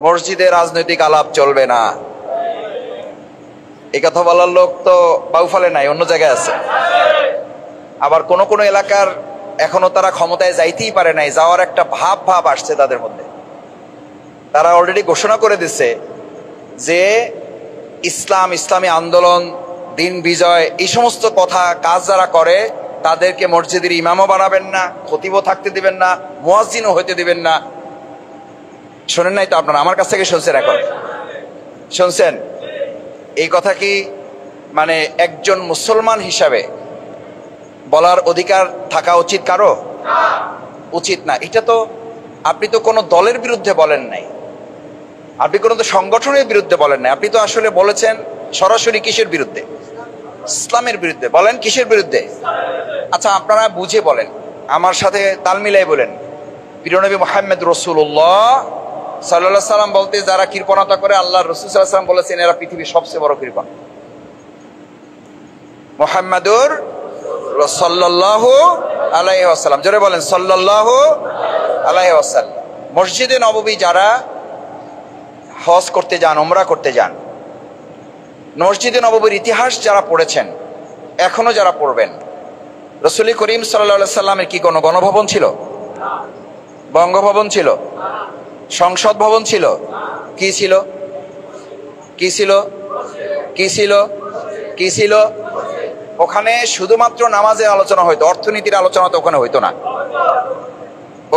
মসজিদে রাজনৈতিক আলাপ চলবে না, এই কথা বলার লোক তো বাউফলে নাই, অন্য জায়গায় আছে। আবার কোন কোন এলাকার এখনো তারা ক্ষমতায় যাইতেই পারে নাই, যাওয়ার একটা ভাব আসছে তাদের মধ্যে। তারা অলরেডি ঘোষণা করে দিচ্ছে যে ইসলাম, ইসলামী আন্দোলন, দিন বিজয়, এই সমস্ত কথা কাজ যারা করে তাদেরকে মসজিদের ইমামও বানাবেন না, খতিবও থাকতে দিবেন না, মুয়াজ্জিনও হইতে দিবেন না। শোনেন নাই তো আপনারা? আমার কাছ থেকে শুনছেন? এখন শুনছেন? এই কথা কি মানে একজন মুসলমান হিসাবে বলার অধিকার থাকা উচিত কারো? উচিত না। এটা তো আপনি তো কোনো দলের বিরুদ্ধে বলেন নাই, আপনি কোনো তো সংগঠনের বিরুদ্ধে বলেন নাই, আপনি তো আসলে বলেছেন সরাসরি কিসের বিরুদ্ধে? ইসলামের বিরুদ্ধে। বলেন কিসের বিরুদ্ধে? আচ্ছা আপনারা বুঝে বলেন, আমার সাথে তাল মিলাই বলেন। প্রিয় নবী মুহাম্মদ রাসূলুল্লাহ সাল্লাল্লাহু আলাইহি সাল্লাম বলতে যারা কৃপণতা করে, আল্লাহর রাসূল সাল্লাল্লাহু আলাইহি সাল্লাম বলেছেন এরা পৃথিবীর সবচেয়ে বড় কৃপণ। মুহাম্মাদুর সাল্লাল্লাহু আলাইহি ওয়াসাল্লাম, জোরে বলেন সাল্লাল্লাহু আলাইহি ওয়াসাল্লাম। মসজিদে নববী যারা হজ করতে যান, উমরা করতে যান, মসজিদে নববীর ইতিহাস যারা পড়েছেন, এখনো যারা পড়বেন, রাসূল করিম সাল্লাল্লাহু আলাইহি সাল্লামের কি কোনো গণভবন ছিল? বঙ্গভবন ছিল? সংসদ ভবন ছিল? কি ছিল? কি ছিল? কি ছিল? কি ছিল? ওখানে শুধুমাত্র নামাজের আলোচনা হইতো, অর্থনীতির আলোচনা তো ওখানে হইতো না।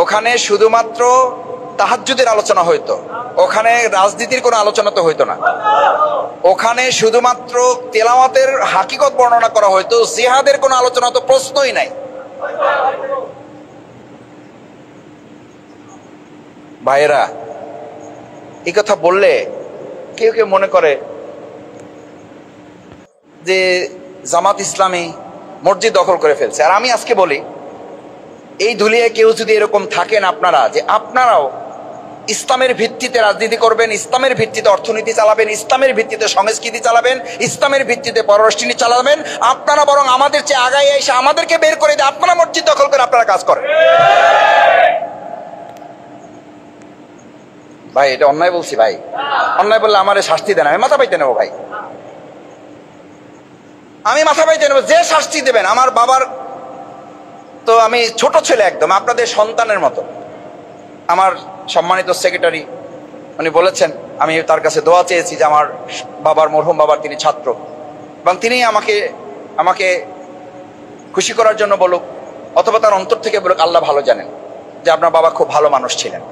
ওখানে শুধুমাত্র তাহাজ্জুদের আলোচনা হইতো, ওখানে রাজনীতির কোনো আলোচনা তো হইতো না। ওখানে শুধুমাত্র তেলাওয়াতের হাকিকত বর্ণনা করা হইতো, জিহাদের কোনো আলোচনা তো প্রশ্নই নাই। ভাইয়েরা, এই কথা বললে কেউ কেউ মনে করে যে জামাত ইসলামী মসজিদ দখল করে ফেলছে। আর আমি আজকে বলি, এই ধুলিয়ে কেউ যদি এরকম থাকেন আপনারা, যে আপনারাও ইসলামের ভিত্তিতে রাজনীতি করবেন, ইসলামের ভিত্তিতে অর্থনীতি চালাবেন, ইসলামের ভিত্তিতে সংস্কৃতি চালাবেন, ইসলামের ভিত্তিতে পররাষ্ট্রনীতি চালাবেন, আপনারা বরং আমাদের চেয়ে আগায় এসে আমাদেরকে বের করে দিয়ে আপনারা মসজিদ দখল করে আপনারা কাজ করেন। ভাই এটা অন্যায় বলছি ভাই, অন্যায় বললে আমারে শাস্তি দেন, আমি মাথা পাইতে নেবো ভাই, আমি মাথা পাইতে নেবো। যে শাস্তি দেবেন, আমার বাবার তো আমি ছোট ছেলে একদম, আপনাদের সন্তানের মতো। আমার সম্মানিত সেক্রেটারি উনি বলেছেন, আমি তার কাছে দোয়া চেয়েছি যে আমার বাবার, মরহুম বাবার তিনি ছাত্র, এবং তিনি আমাকে খুশি করার জন্য বলুক, অথবা তার অন্তর থেকে বলুক, আল্লাহ ভালো জানেন যে আপনার বাবা খুব ভালো মানুষ ছিলেন।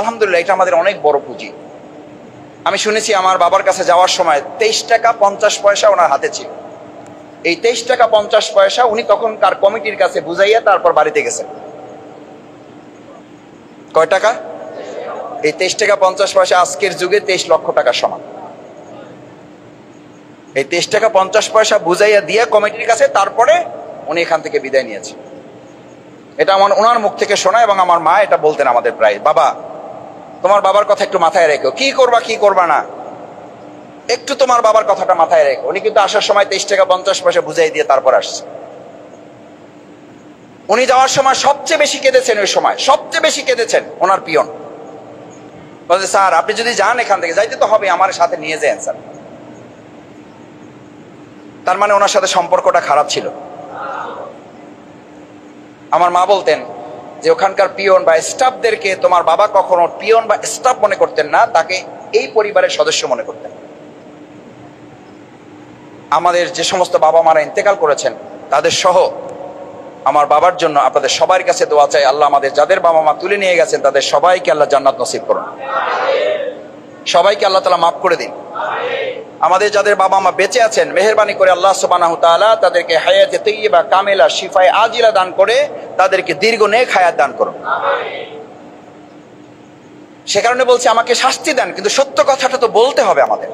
আলহামদুলিল্লাহ, এটা আমাদের অনেক বড় পুঁজি। আমি শুনেছি আমার বাবার কাছে যাওয়ার সময় 23 টাকা 50 পয়সা ওনার হাতে ছিল। এই 23 টাকা 50 পয়সা উনি তখনকার কমিটির কাছে বুঝাইয়া তারপর বাড়িতে গেছেন। কয় টাকা? এই 23 টাকা 50 পয়সা আজকের যুগে 23 লক্ষ টাকার সমান। এই 23 টাকা 50 পয়সা বুঝাইয়া দিয়ে কমিটির কাছে তারপরে উনি এখান থেকে বিদায় নিয়েছেন। এটা আমার ওনার মুখ থেকে শোনা, এবং আমার মা এটা বলতেন আমাদের প্রায়, বাবা তোমার বাবার কথা একটু মাথায় রেখো, কি করবা কি করবা না একটু তোমার বাবার কথাটা মাথায় রেখো। উনি কিন্তু আসার সময় 23 টাকা 50 পয়সা বুঝাই দিয়ে তারপর আসছে। উনি যাওয়ার সময় সবচেয়ে বেশি কেঁদেছেন, ওই সময় সবচেয়ে বেশি কেঁদেছেন ওনার পিয়ন। বলছে স্যার আপনি যদি যান এখান থেকে, যাইতে তো হবে, আমার সাথে নিয়ে যান স্যার। তার মানে ওনার সাথে সম্পর্কটা খারাপ ছিল। আমার মা বলতেন যে ওখানকার পিয়ন বা স্টাফদেরকে তোমার বাবা কখনো পিয়ন বা স্টাফ মনে করতেন না, তাকে এই পরিবারের সদস্য মনে করতেন। আমাদের যে সমস্ত বাবা মারা ইন্তেকাল করেছেন তাদের সহ আমার বাবার জন্য আপনাদের সবার কাছে দোয়া চাই, আল্লাহ আমাদের যাদের বাবা মা তুলে নিয়ে গেছেন তাদের সবাইকে আল্লাহ জান্নাত নসিব করুন, সবাইকে আল্লাহ তাআলা মাফ করে দিন। আমাদের যাদের বাবা মা বেঁচে আছেন, মেহেরবানি করে আল্লাহ সুবহানাহু তাআলা তাদেরকে হায়াতে তাইয়্যিবা কামিলা শিফায়ে আজিলা দান করে তাদেরকে দীর্ঘ নেক হায়াত দান করুন। সে কারণে বলছি আমাকে শাস্তি দেন, কিন্তু সত্য কথাটা তো বলতে হবে আমাদের।